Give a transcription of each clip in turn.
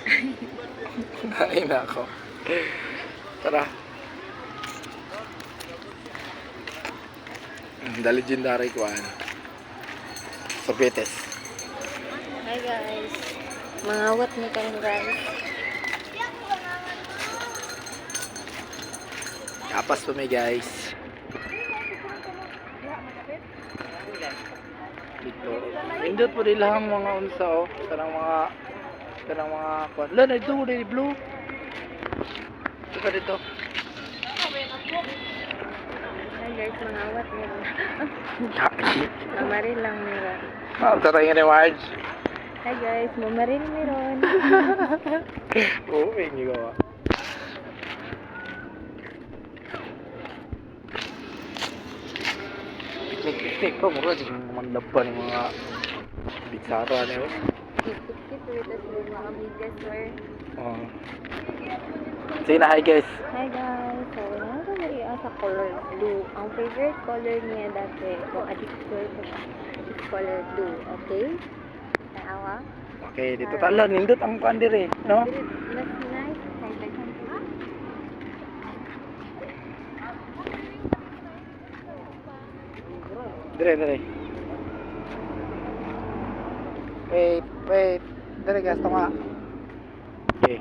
Ay nako. Tara. The legendary kuan. Sorbetes. Hi guys. Mangawat ni kayo guys. Kapas pa may guys. Dito. Indot po nilang mga unsa oh. Kanang mga kuan. Lan ito di blue. Ito pa dito. Hi guys, mangawat ni. Mamaril lang nila. Ah, taray nga ni Marge. Hi guys, mamaril meron. Oo, may hindi gawa. Picnic pa, mura yung mandab pa ng mga bitsara na yun. Kit-kit with us yung mga amigas were. Oh. Sige na, hi guys. Hi guys, so naman nariya sa color blue. Ang favorite color niya dati, kung addict ko is color blue, okay? Naawa? Okay, dito tala, nindot ang kuandir eh, no? Mas nice, kahit daghan ko. Dire. Wait. Dire guys, ito nga. Okay.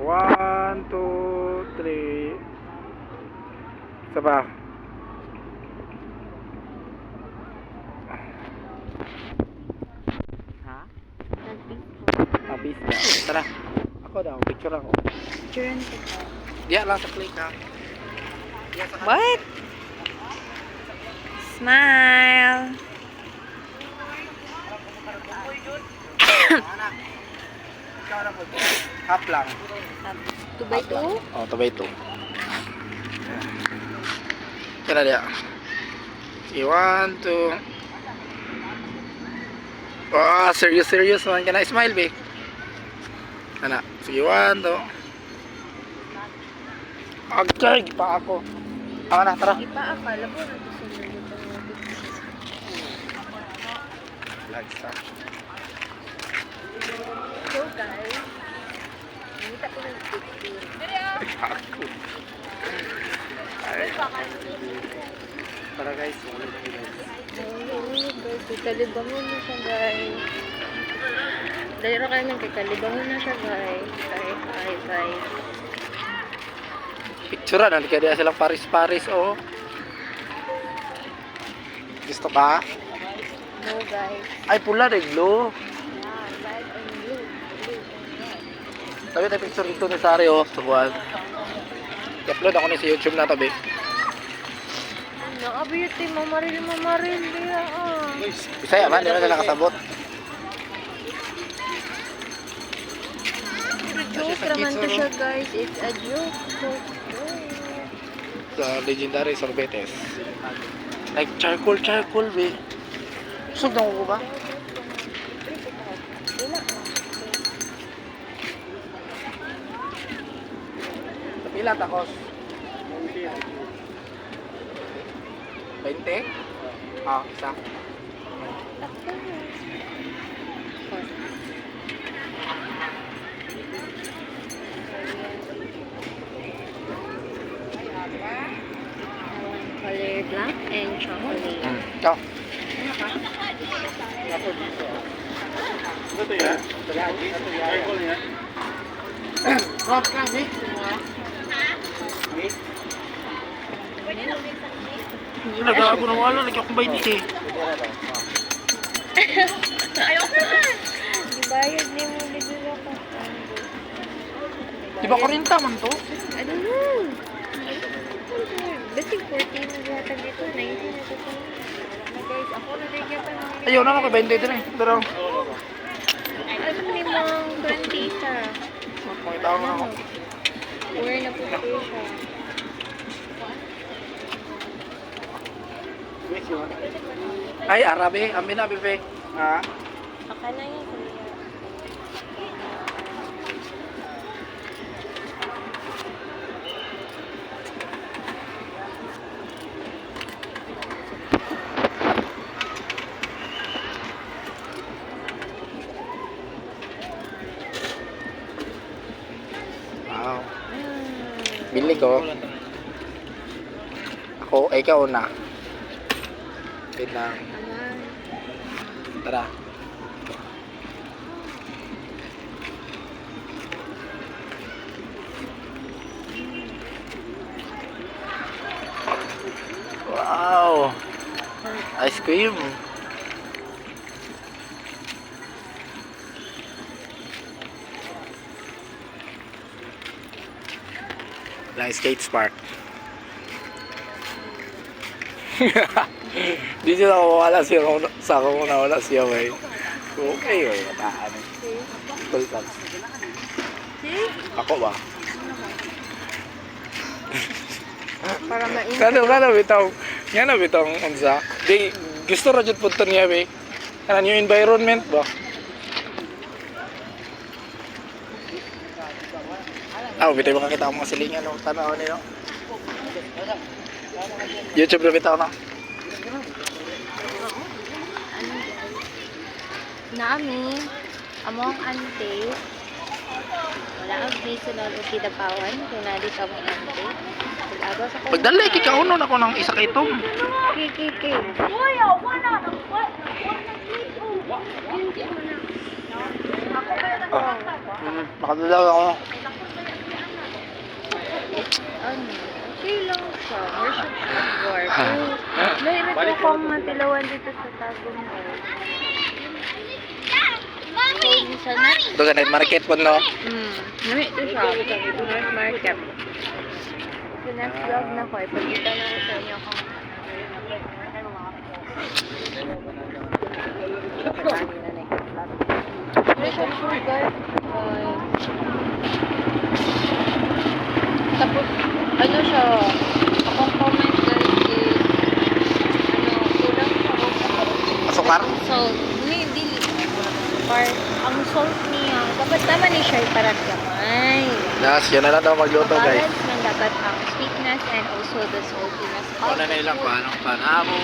1, 2, 3. Isa pa. Ha? Peace na. Tara. Ako daw, picture ako. Picturean kita. Diya lang sa click ha. Diya sa What? Smile! Ikaw na po. Half lang. 2x2? Oh, tabay ito. Kaya dia. Si 1, 2. Oh, serious man ka na. Smile, be. Ana, sige 1, 2. Agay, pa ako. Tama na, tara. Ipaakala po na ito sa mga Lagsak. So guys, nakita ko ng picture. Ako. Ay. Tara guys, ulit na guys. Ay, guys, kikalibangon na siya guys. Dahil kayo nang kikalibangon na siya guys. Guys. Picture na, kaya dia silang paris-paris oh. Gusto ka? No guys. Ay, pula rin, blue. Yeah, red and blue. Blue and red. Tabi tayo picture dito ni Sari oh, sa buwan. I-upload ako ni sa YouTube na tabi. Naka-beauty, mamaril diya ah. Bisaya man, di na sila nakasabot. Joke naman to siya guys. It's a joke. Sa legendary sorbetes. Like charcoal, be. Busog na ko ba? Sa pila takos? 20? Ah, isa. Color black and chocolate. Ikaw. Ito yan? Charcoal yan? Rock lang, be. Nagago na wala, lagi akong 20 eh. Ayoko na! Dibayad ni mo dito ako. Di ba 40 man to? I don't know. Basig 14 na lahat dito. 19 na ito. Guys, ako na nagyan pa ng... Ayaw na ako, 20 din eh. Pero, Ano ni mong 20 isa? mga tao na ako. Where na po siya? Ay, Arabe, amin na, bebe. Ha? Aka na yan. ito. Ako, ikaw na. Wait lang. Tara. Wow! Ice cream. Lang skate park. Di sila wala siya sa ako na wala siya may. Okay, oy, mataan. Tulpas. Ako ba? Para mainit. Kano bitaw. Ngano bitaw unsa? Di gusto ra jud pud niya be. Kana new environment ba? Bitaw makakita ang mga silingan no tanaw ni no. YouTube na bitaw na. Nami, among ante, wala ang personal o kidapawan, kung nadi ka mong ante. Pag-agaw sa Pagdalay kay kaunon ako ng isa kay Tom. Kiki. Makadalaw ako. Ano? Okay lang siya. Worship God. Mahirap ko kung matilawan dito sa Tagum Hall. So, minsan na. Ito ka night market po no. Namit ito siya. Night market. So, next vlog na ko. Ipagkita na ko sa inyo kung worship God. Tapos, ano siya, akong comment guys is, kulang siya Asukar? salt. Dili. Or, ang salt niya, dapat naman ni siya parang gamay. Das, yan na lang daw magluto guys. Balance man dapat ang sweetness and also the saltiness. Ako na ilang panamo.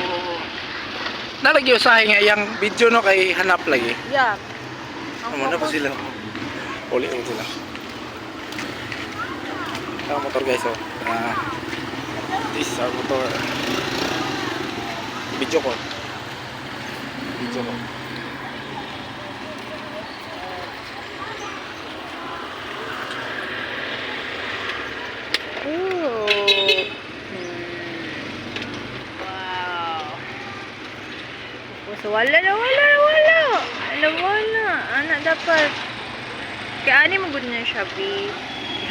Nalagyo sa akin nga yung video no kay hanap lagi. Yeah. Amo na po sila. Uli sila. Ang motor guys oh. This is our motor. Video ko. Ooh. Wow. So, wala. Anak dapat. Kaya ani mo gud na siya, B.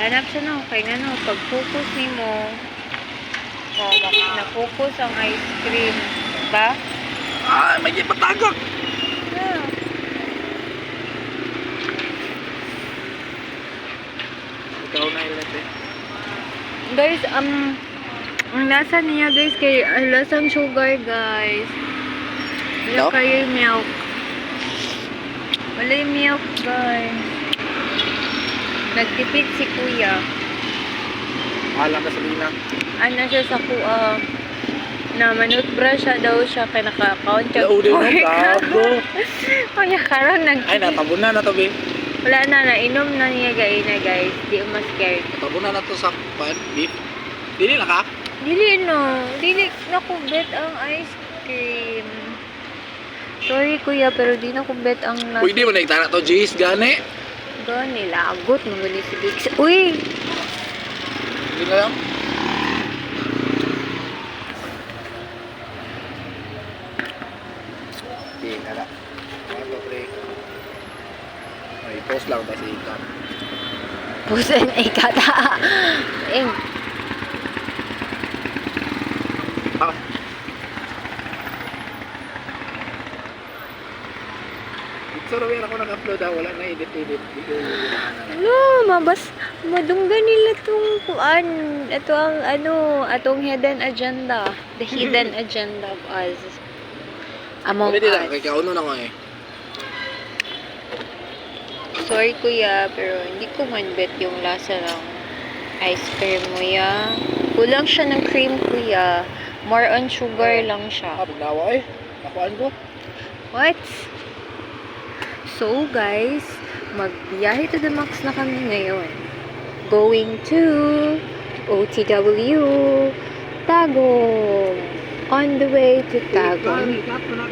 Hanap siya no, kay nga no, pag-focus ni mo, na-focus ang ice cream. Ba? May patagak. Yeah. Ikaw na ilat eh. Guys, ang lasa niya guys, kay lasang sugar guys. Wala No? kayo yung milk. Wala yung milk guys. Nagtipid si kuya. Alam ka sabihin Ano siya sa kuha? Na manutbra siya daw siya kay naka-account siya. Laudi mo, gago. Kaya karang Ay, natabunan na to, be. wala na, nainom na niya guys. Di mas scared. Natabunan na to sa beef. Dili na ka? Dili no. Dili nakubet ang ice cream. Sorry kuya, pero di nakubet ang Uy, di mo naitana to, Jis, gani. Gani, lagot mo ni si Bix. Uy! Hindi na lang. Hindi na lang. Ano, pre? Ay, post lang ba si Ika? Pusan ay kata. Ah. So, rawin ako nag-upload wala na edit. No, madunggan nila tong kuan. Ito ang atong hidden agenda. The hidden agenda of us. Among Pwede lang, us. kay kauno na ko eh. Sorry kuya, pero hindi ko man bet yung lasa ng ice cream mo ya. Kulang siya ng cream kuya. More on sugar lang siya. Pagnawa eh. Nakuhaan ko. What? So guys, magbiyahe to the max na kami ngayon. Going to OTW, Tagum. On the way to Tagum. Ikaw na,